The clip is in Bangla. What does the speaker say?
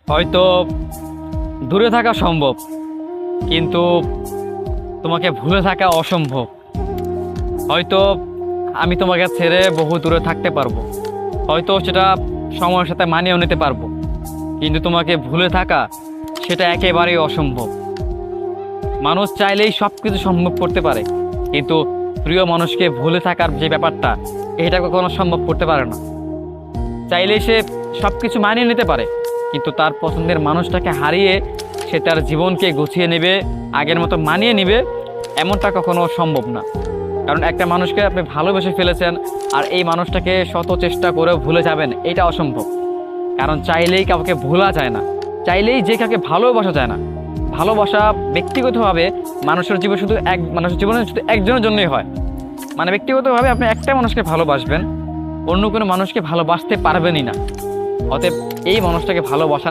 হয়তো দূরে থাকা সম্ভব, কিন্তু তোমাকে ভুলে থাকা অসম্ভব। হয়তো আমি তোমাকে ছেড়ে বহু দূরে থাকতে পারবো, হয়তো সেটা সময়ের সাথে মানিয়েও নিতে পারবো, কিন্তু তোমাকে ভুলে থাকা সেটা একেবারেই অসম্ভব। মানুষ চাইলেই সব কিছু সম্ভব করতে পারে, কিন্তু প্রিয় মানুষকে ভুলে থাকার যে ব্যাপারটা, এটা কখনো সম্ভব করতে পারে না। চাইলেই সে সব কিছু মানিয়ে নিতে পারে, কিন্তু তার পছন্দের মানুষটাকে হারিয়ে সে তার জীবনকে গুছিয়ে নেবে, আগের মতো মানিয়ে নেবে, এমনটা কখনো সম্ভব না। কারণ একটা মানুষকে আপনি ভালোবেসে ফেলেছেন, আর এই মানুষটাকে শত চেষ্টা করেও ভুলে যাবেন, এটা অসম্ভব। কারণ চাইলেই কাউকে ভোলা যায় না, চাইলেই যে কাউকে ভালোবাসা যায় না। ভালোবাসা ব্যক্তিগতভাবে মানুষের জীবনে শুধু একজনের জন্যই হয়। মানে ব্যক্তিগতভাবে আপনি একটা মানুষকে ভালোবাসবেন, অন্য কোনো মানুষকে ভালোবাসতে পারবেনই না। অতএব এই মানুষটাকে ভালোবাসা